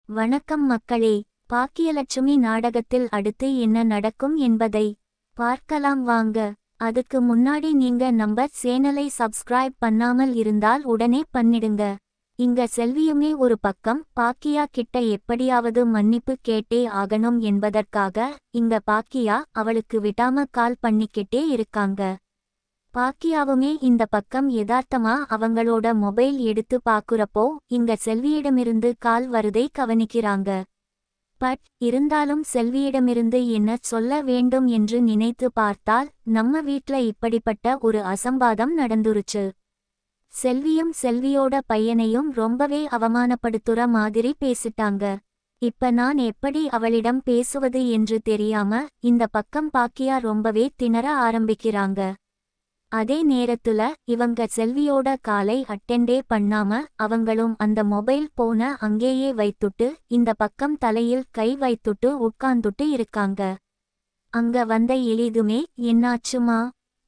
வணக்கம் மக்களே. பாக்கியலட்சுமி நாடகத்தில் அடுத்து என்ன நடக்கும் என்பதை பார்க்கலாம் வாங்க. அதுக்கு முன்னாடி நீங்க நம்ம சேனலை சப்ஸ்கிரைப் பண்ணாமல் இருந்தால் உடனே பண்ணிடுங்க. இங்க செல்வியுமே ஒரு பக்கம் பாக்கியா கிட்ட எப்படியாவது மன்னிப்பு கேட்டே ஆகணும் என்பதற்காக இங்க பாக்கியா அவளுக்கு விடாம கால் பண்ணிக்கிட்டே இருக்காங்க. பாக்கியாவுமே இந்த பக்கம் யதார்த்தமா அவங்களோட மொபைல் எடுத்து பாக்குறப்போ இங்க செல்வியிடமிருந்து கால் வருதை கவனிக்கிறாங்க. இருந்தாலும் செல்வியிடமிருந்து என்ன சொல்ல வேண்டும் என்று நினைத்து பார்த்தால் நம்ம வீட்ல இப்படிப்பட்ட ஒரு அசம்பாதம் நடந்துருச்சு. செல்வியும் செல்வியோட பையனையும் ரொம்பவே அவமானப்படுத்துற மாதிரி பேசிட்டாங்க. இப்ப நான் எப்படி அவளிடம் பேசுவது என்று தெரியாம இந்த பக்கம் பாக்கியா ரொம்பவே திணற ஆரம்பிக்கிறாங்க. அதே நேரத்துல இவங்க செல்வியோட காலை அட்டெண்டே பண்ணாம அவங்களும் அந்த மொபைல் போன அங்கேயே வைத்துட்டு இந்த பக்கம் தலையில் கை வைத்துட்டு உட்கார்ந்துட்டு இருக்காங்க. அங்க வந்த எளிதுமே என்னாச்சுமா,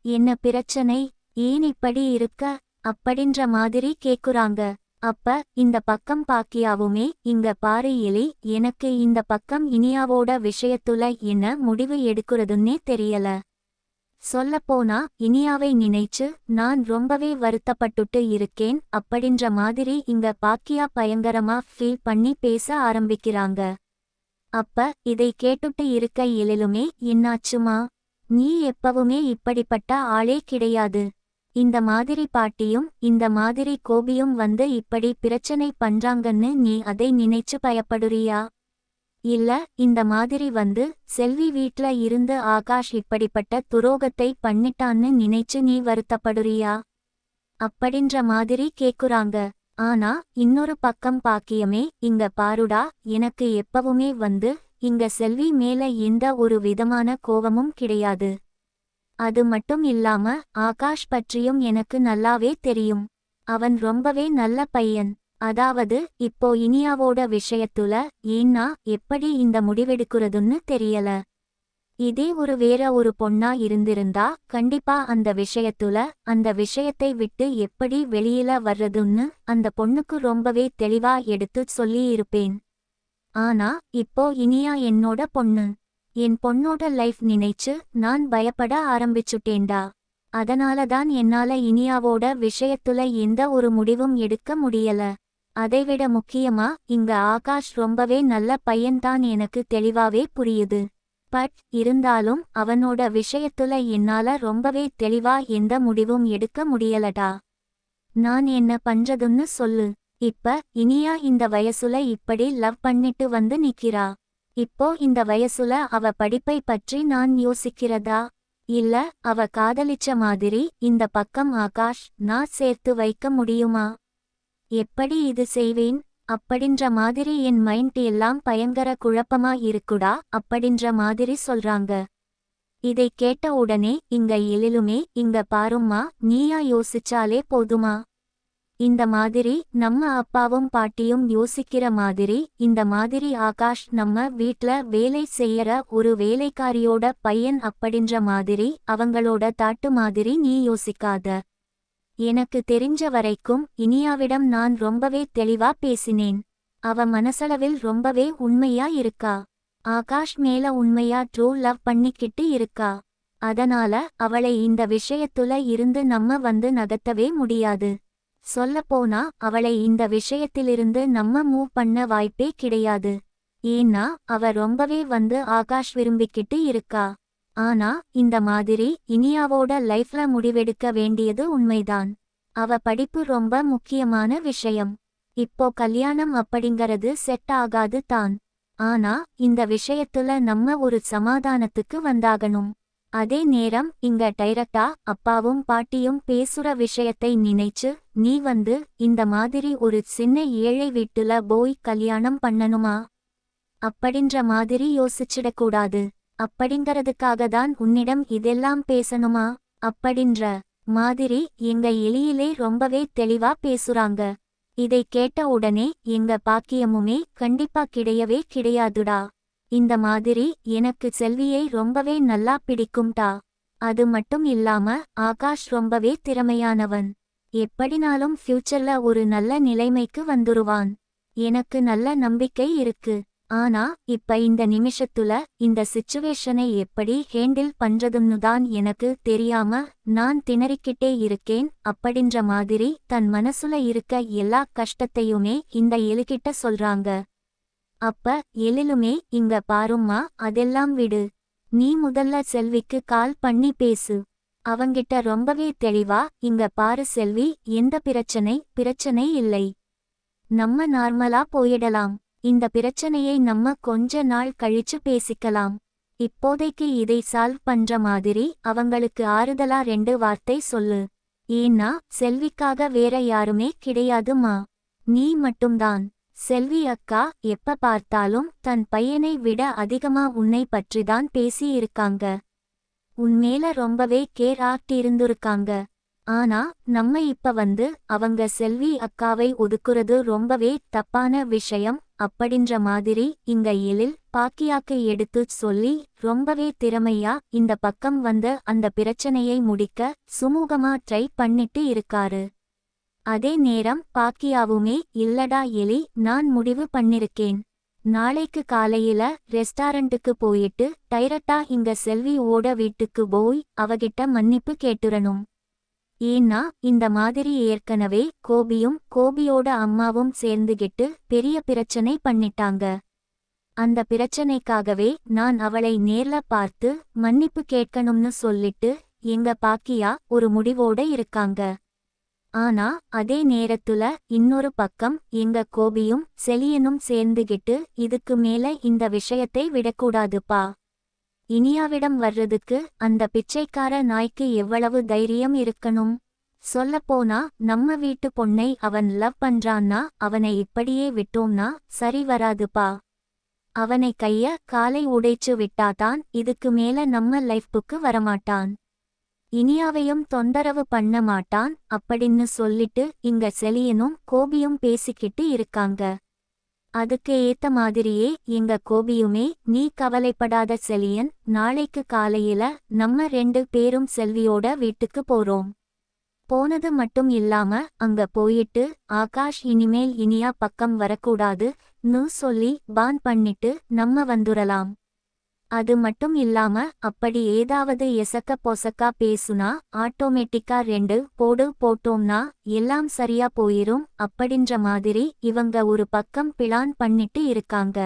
என்ன பிரச்சனை, ஏன் இப்படி இருக்க அப்படின்ற மாதிரி கேக்குறாங்க. அப்ப இந்த பக்கம் பாக்கியாவுமே இங்க பாரு எலி, எனக்கு இந்த பக்கம் இனியாவோட விஷயத்துல என்ன முடிவு எடுக்கிறதுன்னே தெரியல. சொல்லப்போனா இனியாவை நினைச்சு நான் ரொம்பவே வருத்தப்பட்டுட்டு இருக்கேன் அப்படின்ற மாதிரி இங்க பாக்கியா பயங்கரமா ஃபீல் பண்ணி பேச ஆரம்பிக்கிறாங்க. அப்ப இதை கேட்டுட்டு இருக்க எழிலுமே என்னாச்சுமா, நீ எப்பவுமே இப்படிப்பட்ட ஆளே கிடையாது. இந்த மாதிரி பாட்டியும் இந்த மாதிரி கோபியும் வந்து இப்படி பிரச்சனை பண்றாங்கன்னு நீ அதை நினைச்சு பயப்படுறியா? இல்ல இந்த மாதிரி வந்து செல்வி வீட்ல இருந்து ஆகாஷ் இப்படிப்பட்ட துரோகத்தை பண்ணிட்டான்னு நினைச்சு நீ வருத்தப்படுறியா அப்படின்ற மாதிரி கேக்குறாங்க. ஆனா இன்னொரு பக்கம் பாக்கியமே இங்க பாருடா, எனக்கு எப்பவுமே வந்து இங்க செல்வி மேல எந்த ஒரு விதமான கோவமும் கிடையாது. அது மட்டும் இல்லாம ஆகாஷ் பற்றியும் எனக்கு நல்லாவே தெரியும். அவன் ரொம்பவே நல்ல பையன். அதாவது இப்போ இனியாவோட விஷயத்துல ஏன்னா எப்படி இந்த முடிவெடுக்கிறதுன்னு தெரியல. இதே வேற ஒரு பொண்ணா இருந்திருந்தா கண்டிப்பா அந்த விஷயத்தை விட்டு எப்படி வெளியில வர்றதுன்னு அந்த பொண்ணுக்கு ரொம்பவே தெளிவா எடுத்து சொல்லியிருப்பேன். ஆனா இப்போ இனியா என்னோட பொண்ணு. என் பொண்ணோட லைஃப் நினைச்சு நான் பயப்பட ஆரம்பிச்சுட்டேன்டா. அதனாலதான் என்னால இனியாவோட விஷயத்துல எந்த ஒரு முடிவும் எடுக்க முடியல. அதைவிட முக்கியமா இங்க ஆகாஷ் ரொம்பவே நல்ல பையன்தான் எனக்கு தெளிவாவே புரியுது. இருந்தாலும் அவனோட விஷயத்துல என்னால ரொம்பவே தெளிவா எந்த முடிவும் எடுக்க முடியலடா. நான் என்ன பண்றதுன்னு சொல்லு. இப்ப இனியா இந்த வயசுல இப்படி லவ் பண்ணிட்டு வந்து நிக்கிறா. இப்போ இந்த வயசுல அவ படிப்பை பற்றி நான் யோசிக்கிறதா இல்ல அவ காதலிச்ச மாதிரி இந்த பக்கம் ஆகாஷ் நான் சேர்த்து வைக்க முடியுமா? எப்படி இது செய்வேன் அப்படின்ற மாதிரி என் மைண்ட் எல்லாம் பயங்கர குழப்பமா இருக்குடா அப்படின்ற மாதிரி சொல்றாங்க. இதை கேட்ட உடனே இங்க எழிலுமே இங்க பாரும்மா, நீயா யோசிச்சாலே போதுமா? இந்த மாதிரி நம்ம அப்பாவும் பாட்டியும் யோசிக்கிற மாதிரி இந்த மாதிரி ஆகாஷ் நம்ம வீட்ல வேலை செய்யற ஒரு வேலைக்காரியோட பையன் அப்படின்ற மாதிரி அவங்களோட தாட்டு மாதிரி நீ யோசிக்காத. எனக்கு தெரிஞ்ச வரைக்கும் இனியாவிடம் நான் ரொம்பவே தெளிவா பேசினேன். அவ மனசளவில் ரொம்பவே உண்மையா இருக்கா. ஆகாஷ் மேல உண்மையா ட்ரூ லவ் பண்ணிக்கிட்டு இருக்கா. அதனால அவளை இந்த விஷயத்துல இருந்து நம்ம வந்து நகர்த்தவே முடியாது. சொல்லப்போனா அவளை இந்த விஷயத்திலிருந்து நம்ம மூவ் பண்ண வாய்ப்பே கிடையாது. ஏன்னா அவ ரொம்பவே வந்து ஆகாஷ் விரும்பிக்கிட்டு இருக்கா. ஆனா இந்த மாதிரி இனியாவோட லைஃப்ல முடிவெடுக்க வேண்டியது உண்மைதான். அவ படிப்பு ரொம்ப முக்கியமான விஷயம். இப்போ கல்யாணம் அப்படிங்கறது செட் ஆகாது தான். ஆனா இந்த விஷயத்துல நம்ம ஒரு சமாதானத்துக்கு வந்தாகணும். அதே நேரம் இங்க டைரக்டா அப்பாவும் பாட்டியும் பேசுற விஷயத்தை நினைச்சு நீ வந்து இந்த மாதிரி ஒரு சின்ன ஏழை வீட்டுல போய் கல்யாணம் பண்ணணுமா அப்படின்ற மாதிரி யோசிச்சிடக்கூடாது. அப்படிங்கறதுக்காக தான் உன்னிடம் இதெல்லாம் பேசணுமா அப்படின்ற மாதிரி எங்க எலியிலே ரொம்பவே தெளிவா பேசுறாங்க. இதை கேட்ட உடனே எங்க பாக்கியமுமே கண்டிப்பா கிடையவே கிடையாதுடா. இந்த மாதிரி எனக்கு செல்வியை ரொம்பவே நல்லா பிடிக்கும்டா. அது மட்டும் இல்லாம ஆகாஷ் ரொம்பவே திறமையானவன். எப்படினாலும் ஃபியூச்சர்ல ஒரு நல்ல நிலைமைக்கு வந்துருவான். எனக்கு நல்ல நம்பிக்கை இருக்கு. ஆனா இப்ப இந்த நிமிஷத்துல இந்த சிச்சுவேஷனை எப்படி ஹேண்டில் பண்றதுன்னு தான் எனக்கு தெரியாம நான் திணறிக்கிட்டே இருக்கேன் அப்படின்ற மாதிரி தன் மனசுல இருக்க எல்லா கஷ்டத்தையுமே இந்த எலிகிட்ட சொல்றாங்க. அப்ப எழிலுமே இங்க பாரும்மா, அதெல்லாம் விடு. நீ முதல்ல செல்விக்கு கால் பண்ணி பேசு. அவங்கிட்ட ரொம்பவே தெளிவா இங்க பாரு செல்வி, எந்த பிரச்சனை இல்லை. நம்ம நார்மலா போயிடலாம். இந்த பிரச்சனையை நம்ம கொஞ்ச நாள் கழிச்சு பேசிக்கலாம். இப்போதைக்கு இதை சால்வ் பண்ற மாதிரி அவங்களுக்கு ஆறுதலா 2 வார்த்தை சொல்லு. ஏன்னா செல்விக்காக வேற யாருமே கிடையாதுமா, நீ மட்டும்தான். செல்வி அக்கா எப்ப பார்த்தாலும் தன் பையனை விட அதிகமா உன்னை பற்றிதான் பேசி இருக்காங்க. உன்மேல ரொம்பவே கேர் ஆட்டியிருந்துருக்காங்க. ஆனா நம்ம இப்ப வந்து அவங்க செல்வி அக்காவை ஒதுக்குறது ரொம்பவே தப்பான விஷயம் அப்படின்ற மாதிரி இங்க எழில் பாக்கியாக்கு எடுத்துச் சொல்லி ரொம்பவே திறமையா இந்த பக்கம் வந்து அந்த பிரச்சனையை முடிக்க சுமூகமா ட்ரை பண்ணிட்டு இருக்காரு. அதே நேரம் பாக்கியாவுமே இல்லடா எலி, நான் முடிவு பண்ணிருக்கேன். நாளைக்கு காலையில ரெஸ்டாரண்ட்டுக்கு போயிட்டு டைரக்டா இங்க செல்வி ஓட வீட்டுக்கு போய் அவகிட்ட மன்னிப்பு கேட்டுறணும். ஏன்னா இந்த மாதிரி ஏற்கனவே கோபியோட அம்மாவும் சேர்ந்துகிட்டு பெரிய பிரச்சனை பண்ணிட்டாங்க. அந்த பிரச்சனைக்காகவே நான் அவளை நேர்ல பார்த்து மன்னிப்பு கேட்கணும்னு சொல்லிட்டு எங்க பாக்கியா ஒரு முடிவோட இருக்காங்க. ஆனா அதே நேரத்துல இன்னொரு பக்கம் எங்க கோபியும் செலியனும் சேர்ந்துகிட்டு இதுக்கு மேல இந்த விஷயத்தை விடக்கூடாதுப்பா. இனியாவிடம் வர்றதுக்கு அந்த பிச்சைக்கார நாய்க்கு எவ்வளவு தைரியம் இருக்கணும்? சொல்லப்போனா நம்ம வீட்டு பொண்ணை அவன் லவ் பண்றான்னா அவனை இப்படியே விட்டோம்னா சரி வராதுப்பா. அவனை கைய காலை உடைச்சு விட்டாதான் இதுக்கு மேல நம்ம லைஃபுக்கு வரமாட்டான். இனியாவையும் தொந்தரவு பண்ண மாட்டான் அப்படின்னு சொல்லிட்டு இங்க செலியனும் கோபியும் பேசிக்கிட்டு இருக்காங்க. அதுக்கு ஏத்த மாதிரியே எங்க கோபியுமே, நீ கவலைப்படாத செலியன், நாளைக்கு காலையில நம்ம 2 பேரும் செல்வியோட வீட்டுக்கு போறோம். போனது மட்டும் இல்லாம அங்க போயிட்டு ஆகாஷ் இனிமேல் இனியா பக்கம் வரக்கூடாதுன்னு சொல்லி பான் பண்ணிட்டு நம்ம வந்துடலாம். அது மட்டும் இல்லாம அப்படி ஏதாவது எசக்க பொசக்கா பேசுனா ஆட்டோமேட்டிக்கா 2 போடு போட்டோம்னா எல்லாம் சரியா போயிரும் அப்படின்ற மாதிரி இவங்க ஒரு பக்கம் பிளான் பண்ணிட்டு இருக்காங்க.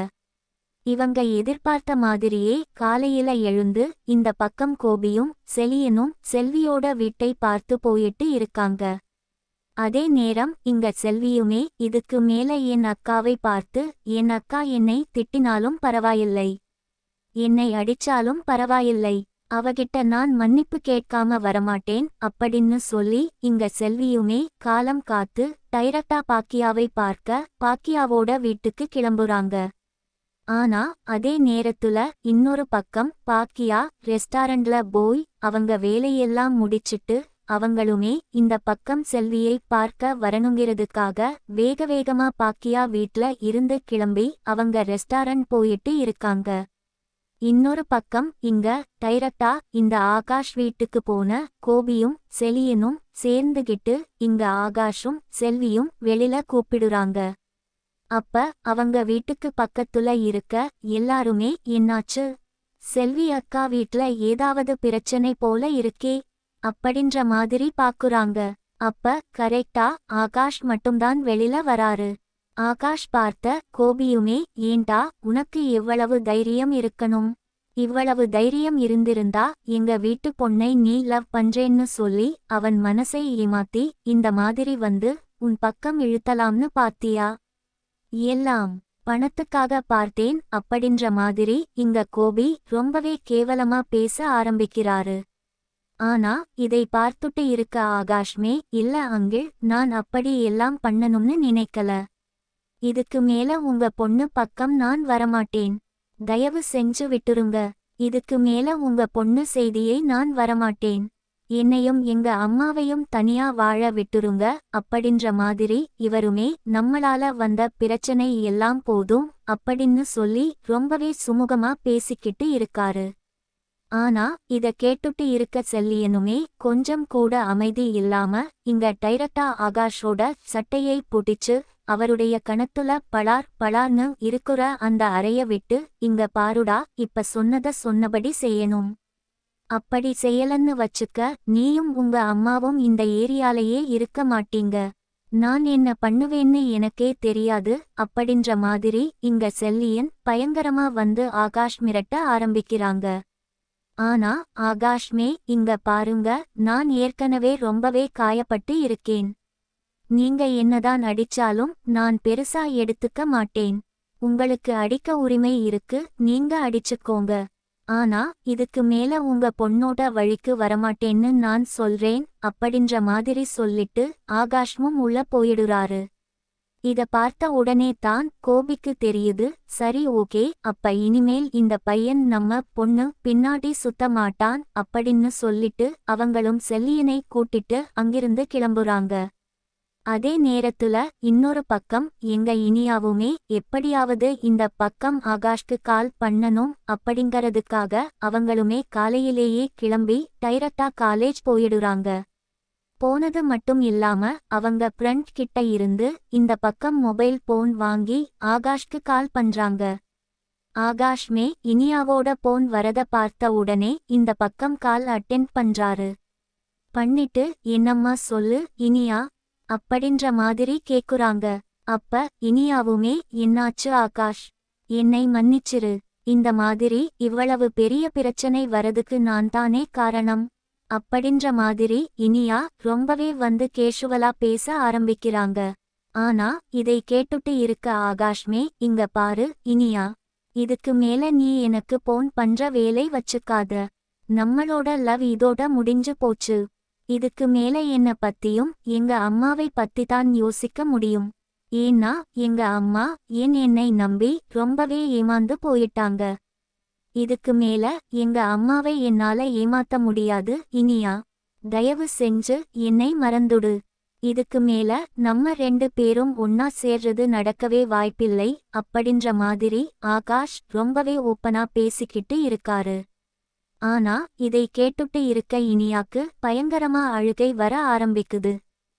இவங்க எதிர்பார்த்த மாதிரியே காலையில எழுந்து இந்த பக்கம் கோபியும் செலியனும் செல்வியோட வீட்டை பார்த்து போயிட்டு இருக்காங்க. அதே நேரம் இங்க செல்வியுமே இதுக்கு மேல என் அக்காவை பார்த்து, என் அக்கா என்னை திட்டினாலும் பரவாயில்லை, என்னை அடிச்சாலும் பரவாயில்லை, அவகிட்ட நான் மன்னிப்பு கேட்காம வரமாட்டேன் அப்படின்னு சொல்லி இங்க செல்வியுமே காலம் காத்து டைரக்டா பாக்கியாவை பார்க்க பாக்கியாவோட வீட்டுக்கு கிளம்புறாங்க. ஆனா அதே நேரத்துல இன்னொரு பக்கம் பாக்கியா ரெஸ்டாரண்ட்ல போய் அவங்க வேலையெல்லாம் முடிச்சிட்டு அவங்களுமே இந்த பக்கம் செல்வியை பார்க்க வரணுங்கிறதுக்காக வேகமா பாக்கியா வீட்ல இருந்து கிளம்பி அவங்க ரெஸ்டாரண்ட் போயிட்டு இருக்காங்க. இன்னொரு பக்கம் இங்க டைரக்டா இந்த ஆகாஷ் வீட்டுக்கு போன கோபியும் செலியனும் சேர்ந்துகிட்டு இங்க ஆகாஷும் செல்வியும் வெளியில கூப்பிடுறாங்க. அப்ப அவங்க வீட்டுக்கு பக்கத்துல இருக்க எல்லாருமே, என்னாச்சு, செல்வி அக்கா வீட்ல ஏதாவது பிரச்சனை போல இருக்கே அப்படின்ற மாதிரி பாக்குறாங்க. அப்ப கரெக்டா ஆகாஷ் மட்டும்தான் வெளியில வராரு. ஆகாஷ் பார்த்த கோபியுமே, ஏண்டா உனக்கு எவ்வளவு தைரியம் இருக்கணும்? இவ்வளவு தைரியம் இருந்திருந்தா எங்க வீட்டு பொண்ணை நீ லவ் பண்றேன்னு சொல்லி அவன் மனசை ஏமாத்தி இந்த மாதிரி வந்து உன் பக்கம் இழுத்தலாம்னு பாத்தியா? எல்லாம் பணத்துக்காக பார்த்தேன் அப்படின்ற மாதிரி இங்க கோபி ரொம்பவே கேவலமா பேச ஆரம்பிக்கிறாரு. ஆனா இதை பார்த்துட்டு இருக்க ஆகாஷ்மே, இல்ல அங்கிள், நான் அப்படி எல்லாம் பண்ணணும்னு நினைக்கல. இதுக்கு மேல உங்க பொண்ணு பக்கம் நான் வரமாட்டேன். தயவு செஞ்சு விட்டுருங்க. இதுக்கு மேல உங்க பொண்ணு செய்தியை நான் வரமாட்டேன். என்னையும் எங்க அம்மாவையும் தனியா வாழ விட்டுருங்க அப்படின்ற மாதிரி இவருமே நம்மளால வந்த பிரச்சனை எல்லாம் போதும் அப்படின்னு சொல்லி ரொம்பவே சுமூகமா பேசிக்கிட்டு இருக்காரு. ஆனா இத கேட்டுட்டு இருக்க செல்லியனுமே கொஞ்சம் கூட அமைதி இல்லாம இங்க டைரக்டா ஆகாஷோட சட்டையை புடிச்சு அவருடைய கணத்துல பளார் பளார்னு இருக்குற அந்த அறைய விட்டு, இங்க பாருடா, இப்ப சொன்னத சொன்னபடி செய்யணும். அப்படி செய்யலன்னு வச்சுக்க, நீயும் உங்க அம்மாவும் இந்த ஏரியாலையே இருக்க மாட்டீங்க. நான் என்ன பண்ணுவேன்னு எனக்கே தெரியாது. அப்படின்ற மாதிரி இங்க செல்லியன் பயங்கரமா வந்து ஆகாஷ் மிரட்ட ஆரம்பிக்கிறாங்க. ஆனா ஆகாஷ்மே, இங்க பாருங்க, நான் ஏற்கனவே ரொம்பவே காயப்பட்டு இருக்கேன். நீங்க என்னதான் அடிச்சாலும் நான் பெருசா எடுத்துக்க மாட்டேன். உங்களுக்கு அடிக்க உரிமை இருக்கு, நீங்க அடிச்சுக்கோங்க. ஆனா இதுக்கு மேல உங்க பொண்ணோட வழிக்கு வரமாட்டேன்னு நான் சொல்றேன். அப்படின்ற மாதிரி சொல்லிட்டு ஆகாஷ்மும் உள்ள போயிடுறாரு. இத பார்த்த உடனே தான் கோபிக்கு தெரியுது. சரி, ஓகே, அப்ப இனிமேல் இந்த பையன் நம்ம பொண்ணு பின்னாடி சுத்த மாட்டான் அப்படின்னு சொல்லிட்டு அவங்களும் செல்லியனை கூட்டிட்டு அங்கிருந்து கிளம்புறாங்க. அதே நேரத்துல இன்னொரு பக்கம் எங்க இனியாவுமே எப்படியாவது இந்த பக்கம் ஆகாஷ்க்கு கால் பண்ணணும் அப்படிங்கறதுக்காக அவங்களுமே காலையிலேயே கிளம்பி டைரக்டா காலேஜ் போயிடுறாங்க. போனது மட்டும் இல்லாம அவங்க ஃப்ரெண்ட் கிட்ட இருந்து இந்த பக்கம் மொபைல் போன் வாங்கி ஆகாஷ்க்கு கால் பண்றாங்க. ஆகாஷ்மே இனியாவோட போன் வரத பார்த்த உடனே இந்த பக்கம் கால் அட்டெண்ட் பண்றாரு. பண்ணிட்டு, என்னம்மா சொல்லு இனியா அப்படின்ற மாதிரி கேக்குறாங்க. அப்ப இனியாவுமே, என்னாச்சு ஆகாஷ், என்னை மன்னிச்சிரு. இந்த மாதிரி இவ்வளவு பெரிய பிரச்சனை வரதுக்கு நான் தானே காரணம் அப்படின்ற மாதிரி இனியா ரொம்பவே வந்து கேஷுவலா பேச ஆரம்பிக்கிறாங்க. ஆனா இதை கேட்டுட்டு இருக்க ஆகாஷ்மே, இங்க பாரு இனியா, இதுக்கு மேல நீ எனக்கு போன் பண்ற வேலை வச்சுக்காத. நம்மளோட லவ் இதோட முடிஞ்சு போச்சு. இதுக்கு மேல என்ன பத்தியும் எங்க அம்மாவை பத்திதான் யோசிக்க முடியும். ஏன்னா எங்க அம்மா என்னை நம்பி ரொம்பவே ஏமாந்து போயிட்டாங்க. இதுக்கு மேல எங்க அம்மாவை என்னால ஏமாத்த முடியாது இனியா. தயவு செஞ்சு என்னை மறந்துடு. இதுக்கு மேல நம்ம 2 பேரும் ஒன்னா சேர்றது நடக்கவே வாய்ப்பில்லை அப்படின்ற மாதிரி ஆகாஷ் ரொம்பவே ஓப்பனா பேசிக்கிட்டு இருக்காரு. ஆனா இதை கேட்டுட்டு இருக்க இனியாக்கு பயங்கரமா அழுகை வர ஆரம்பிக்குது.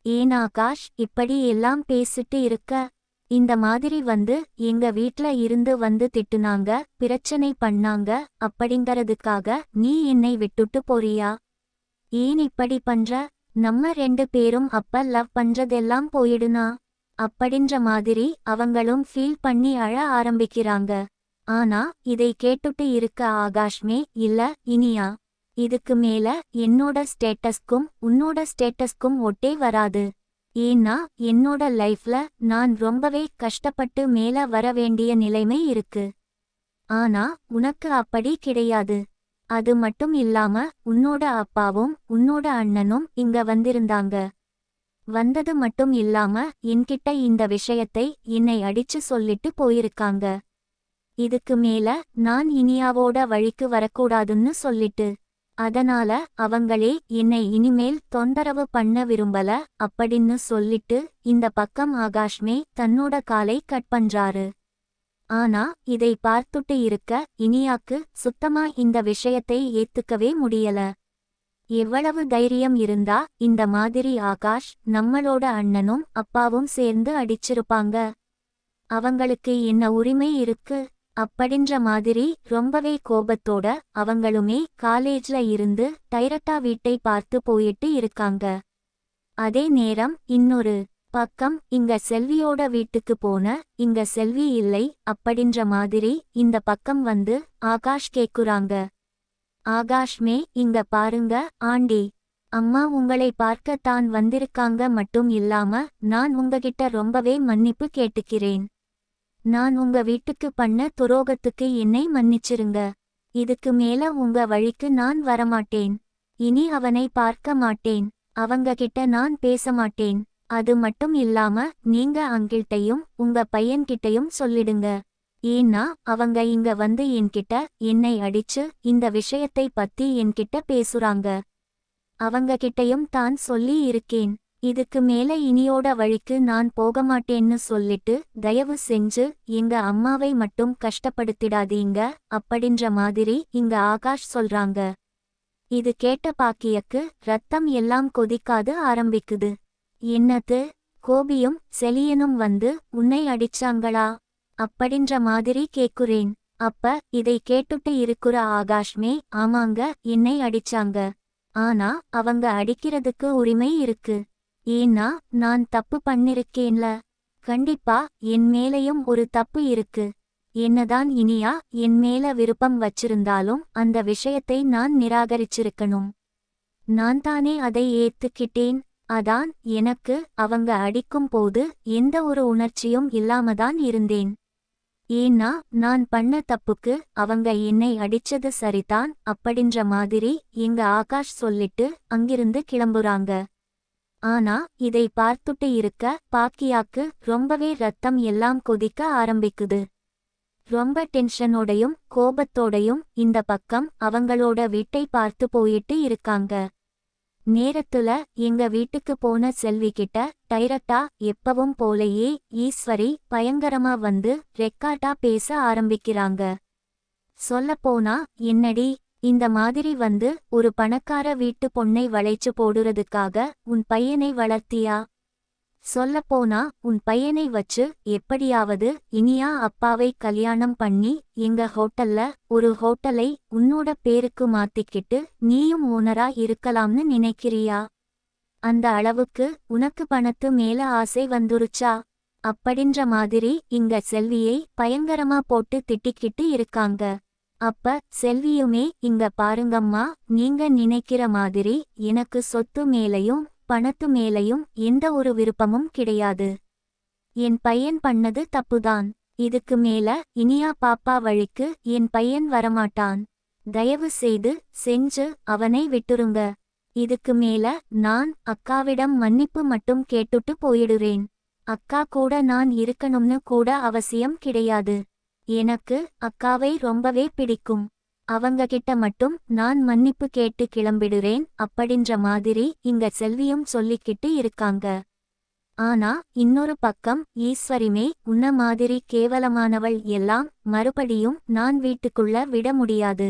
ஏன் ஆகாஷ் இப்படி எல்லாம் பேசிட்டு இருக்க? இந்த மாதிரி வந்து எங்க வீட்ல இருந்து வந்து திட்டுனாங்க, பிரச்சனை பண்ணாங்க அப்படிங்கறதுக்காக நீ என்னை விட்டுட்டு போறியா? ஏன் இப்படி பண்ற? நம்ம 2 பேரும் அப்ப லவ் பண்றதெல்லாம் போயிடுனா அப்படின்ற மாதிரி அவங்களும் ஃபீல் பண்ணி அழ ஆரம்பிக்கிறாங்க. ஆனா இதை கேட்டுட்டு இருக்க ஆகாஷ்மே, இல்ல இனியா, இதுக்கு மேல என்னோட ஸ்டேட்டஸ்க்கும் உன்னோட ஸ்டேட்டஸ்க்கும் ஒட்டே வராது. ஏன்னா என்னோட லைஃப்ல நான் ரொம்பவே கஷ்டப்பட்டு மேல வர வேண்டிய நிலைமை இருக்கு. ஆனா உனக்கு அப்படி கிடையாது. அது மட்டும் இல்லாம உன்னோட அப்பாவும் உன்னோட அண்ணனும் இங்க வந்திருந்தாங்க. வந்தது மட்டும் இல்லாம என்கிட்ட இந்த விஷயத்தை என்னை அடிச்சு சொல்லிட்டு போயிருக்காங்க. இதுக்கு மேல நான் இனியாவோட வழிக்கு வரக்கூடாதுன்னு சொல்லிட்டு. அதனால அவங்களே என்னை இனிமேல் தொந்தரவு பண்ண விரும்பல அப்படின்னு சொல்லிட்டு இந்த பக்கம் ஆகாஷ்மே தன்னோட காலை கட் பண்றாரு. ஆனா இதை பார்த்துட்டு இருக்க இனியாக்கு சுத்தமா இந்த விஷயத்தை ஏத்துக்கவே முடியல. எவ்வளவு தைரியம் இருந்தா இந்த மாதிரி ஆகாஷ் நம்மளோட அண்ணனும் அப்பாவும் சேர்ந்து அடிச்சிருப்பாங்க? அவங்களுக்கு என்ன உரிமை இருக்கு அப்படின்ற மாதிரி ரொம்பவே கோபத்தோட அவங்களுமே காலேஜ்ல இருந்து டைரக்டா வீட்டை பார்த்து போயிட்டு இருக்காங்க. அதே நேரம் இன்னொரு பக்கம் இங்க செல்வியோட வீட்டுக்கு போன இங்க செல்வி இல்லை அப்படின்ற மாதிரி இந்த பக்கம் வந்து ஆகாஷ் கேக்குறாங்க. ஆகாஷ்மே, இங்க பாருங்க ஆண்டி, அம்மா உங்களை பார்க்க தான் வந்திருக்காங்க. மட்டும் இல்லாம நான் உங்ககிட்ட ரொம்பவே மன்னிப்பு கேட்டுக்கிறேன். நான் உங்க வீட்டுக்கு பண்ண துரோகத்துக்கு என்னை மன்னிச்சிருங்க. இதுக்கு மேல உங்க வழிக்கு நான் வரமாட்டேன். இனி அவனை பார்க்க மாட்டேன். அவங்க கிட்ட நான் பேச மாட்டேன். அது மட்டும் இல்லாம நீங்க அங்கிள்டையும் உங்க பையன்கிட்டையும் சொல்லிடுங்க. ஏன்னா அவங்க இங்க வந்து என்கிட்ட என்னை அடிச்சு இந்த விஷயத்தை பத்தி என்கிட்ட பேசுறாங்க. அவங்க கிட்டையும் தான் சொல்லி இருக்கேன். இதுக்கு மேல இனியோட வழிக்கு நான் போகமாட்டேன்னு சொல்லிட்டு தயவு செஞ்சு எங்க அம்மாவை மட்டும் கஷ்டப்படுத்திடாதீங்க அப்படின்ற மாதிரி இங்க ஆகாஷ் சொல்றாங்க. இது கேட்ட பாக்கியக்கு ரத்தம் எல்லாம் கொதிக்காது ஆரம்பிக்குது. என்னது, கோபியும் செலியனும் வந்து உன்னை அடிச்சாங்களா அப்படின்ற மாதிரி கேக்குறேன். அப்ப இதை கேட்டுட்டு இருக்குற ஆகாஷ்மே ஆமாங்க என்னை அடிச்சாங்க. ஆனா அவங்க அடிக்கிறதுக்கு உரிமை இருக்கு. ஏன்னா நான் தப்பு பண்ணிருக்கேன்ல. கண்டிப்பா என் மேலையும் ஒரு தப்பு இருக்கு. என்னதான் இனியா என் மேல விருப்பம் வச்சிருந்தாலும் அந்த விஷயத்தை நான் நிராகரிச்சிருக்கணும். நான் தானே அதை ஏத்துக்கிட்டேன். அதான் எனக்கு அவங்க அடிக்கும் போது எந்த ஒரு உணர்ச்சியும் இல்லாமதான் இருந்தேன். ஏன்னா நான் பண்ண தப்புக்கு அவங்க என்னை அடிச்சது சரிதான் அப்படின்ற மாதிரி எங்க ஆகாஷ் சொல்லிட்டு அங்கிருந்து கிளம்புறாங்க. ஆனா இதை பார்த்துட்டு இருக்க பாக்கியாக்கு ரொம்பவே ரத்தம் எல்லாம் கொதிக்க ஆரம்பிக்குது. ரொம்ப டென்ஷனோடையும் கோபத்தோடையும் இந்த பக்கம் அவங்களோட வீட்டை பார்த்து போயிட்டு இருக்காங்க. நேரத்துல எங்க வீட்டுக்கு போன செல்வி கிட்ட டைரக்டா எப்பவும் போலயே ஈஸ்வரி பயங்கரமா வந்து ரெக்கார்டா பேச ஆரம்பிக்கிறாங்க. சொல்லப்போனா என்னடி இந்த மாதிரி வந்து ஒரு பணக்கார வீட்டு பொண்ணை வளைச்சு போடுறதுக்காக உன் பையனை வளர்த்தியா? சொல்லப்போனா உன் பையனை வச்சு எப்படியாவது இனியா அப்பாவை கல்யாணம் பண்ணி எங்க ஹோட்டல்ல ஒரு ஹோட்டலை உன்னோட பேருக்கு மாத்திக்கிட்டு நீயும் ஓனரா இருக்கலாம்னு நினைக்கிறியா? அந்த அளவுக்கு உனக்கு பணத்து மேல ஆசை வந்துருச்சா அப்படின்ற மாதிரி இங்க செல்வியை பயங்கரமா போட்டு திட்டிக்கிட்டு இருக்காங்க. அப்ப செல்வியுமே இங்க பாருங்கம்மா, நீங்க நினைக்கிற மாதிரி எனக்கு சொத்து மேலையும் பணத்து மேலையும் எந்த ஒரு விருப்பமும் கிடையாது. என் பையன் பண்ணது தப்புதான். இதுக்கு மேல இனியா பாப்பா வழிக்கு என் பையன் வரமாட்டான். தயவு செய்து செஞ்சு அவனை விட்டுருங்க. இதுக்கு மேல நான் அக்காவிடம் மன்னிப்பு மட்டும் கேட்டுட்டு போயிடுறேன். அக்கா கூட நான் இருக்கணும்னு கூட அவசியம் கிடையாது. எனக்கு அக்காவை ரொம்பவே பிடிக்கும். அவங்க கிட்ட மட்டும் நான் மன்னிப்பு கேட்டு கிளம்பிடுறேன் அப்படின்ற மாதிரி இங்க செல்வியும் சொல்லிக்கிட்டு இருக்காங்க. ஆனா இன்னொரு பக்கம் ஈஸ்வரிமே உன்ன மாதிரி கேவலமானவள் எல்லாம் மறுபடியும் நான் வீட்டுக்குள்ள விட முடியாது.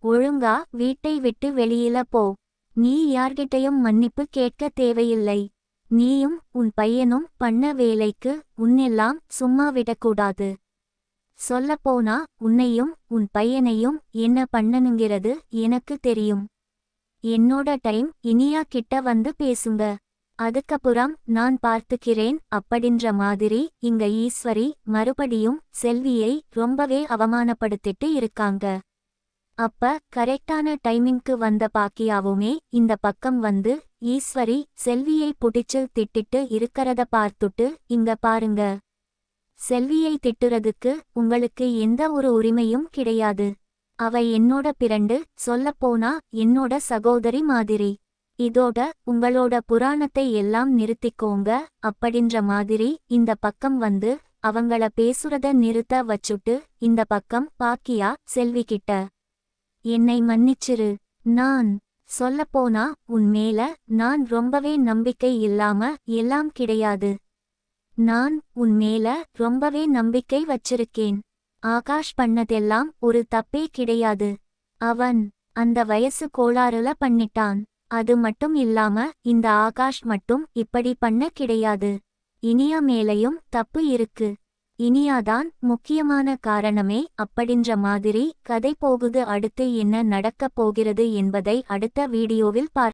ஒழுங்கா வீட்டை விட்டு வெளியில போ. நீ யார்கிட்டையும் மன்னிப்பு கேட்க தேவையில்லை. நீயும் உன் பையனும் பண்ண வேலைக்கு உன்னெல்லாம் சும்மா விடக்கூடாது. சொல்லப்போனா உன்னையும் உன் பையனையும் என்ன பண்ணனுங்கிறது எனக்கு தெரியும். என்னோட டைம் இனியா கிட்ட வந்து பேசுங்க. அதுக்கப்புறம் நான் பார்த்துக்கிறேன் அப்படின்ற மாதிரி இங்க ஈஸ்வரி மறுபடியும் செல்வியை ரொம்பவே அவமானப்படுத்திட்டு இருக்காங்க. அப்ப கரெக்டான டைமிங்க்கு வந்த பாக்கியாவுமே இந்த பக்கம் வந்து ஈஸ்வரி செல்வியை புடிச்சு திட்டிட்டு இருக்கறத பார்த்துட்டு இங்க பாருங்க. செல்வியை திட்டுறதுக்கு உங்களுக்கு எந்த ஒரு உரிமையும் கிடையாது. அவ என்னோட பிரண்டு, சொல்லப்போனா என்னோட சகோதரி மாதிரி. இதோட உங்களோட புராணத்தை எல்லாம் நிறுத்திக்கோங்க அப்படின்ற மாதிரி இந்த பக்கம் வந்து அவங்கள பேசுறத நிறுத்த வச்சுட்டு இந்த பக்கம் பாக்கியா செல்வி கிட்ட என்னை மன்னிச்சிரு. நான் சொல்லப்போனா உன் மேல நான் ரொம்பவே நம்பிக்கை இல்லாம எல்லாம் கிடையாது. நான் உன் மேல ரொம்பவே நம்பிக்கை வச்சிருக்கேன். ஆகாஷ் பண்ணதெல்லாம் ஒரு தப்பே கிடையாது. அவன் அந்த வயசு கோளாறுல பண்ணிட்டான். அது மட்டும் இல்லாம இந்த ஆகாஷ் மட்டும் இப்படி பண்ண கிடையாது. இனியா மேலையும் தப்பு இருக்கு. இனியாதான் முக்கியமான காரணமே அப்படின்ற மாதிரி கதை போகுது. அடுத்து என்ன நடக்கப் போகிறது என்பதை அடுத்த வீடியோவில் பார்க்கலாம்.